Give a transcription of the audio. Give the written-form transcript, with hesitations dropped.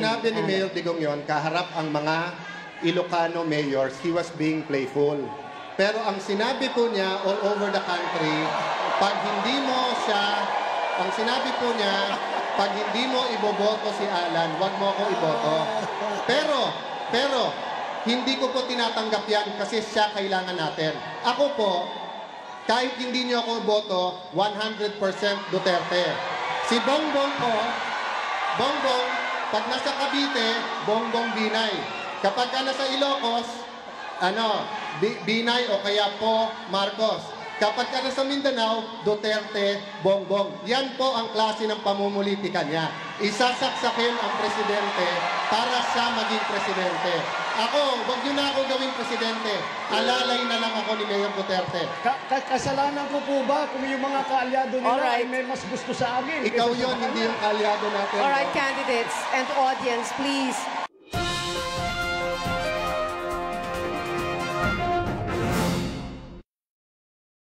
sinabi ni Mayor Digong yon, kaharap ang mga Ilocano mayors, he was being playful. Pero ang sinabi po niya all over the country, pag hindi mo siya, ang sinabi po niya, pag hindi mo iboboto si Alan, wag mo ako iboto. Pero, hindi ko po tinatanggap yan kasi siya kailangan natin. Ako po, kahit hindi niyo ako iboto, 100% Duterte. Si Bongbong po, Bongbong, pag nasa Cavite, Bongbong Binay. Kapag ka nasa Ilocos, Binay o kaya po Marcos. Kapag ka nasa Mindanao, Duterte, Bongbong. Yan po ang klase ng pamumulitika niya. Isasaksakin ang presidente para siya maging presidente. Ako, wag niyo na ako gawing presidente. Alalay na lang ako ni Mayor Duterte. Kasalanan ko po ba kung yung mga kaalyado nila ay may mas gusto sa amin? Ikaw yon, hindi yung kaalyado natin. All right, candidates and audience, please.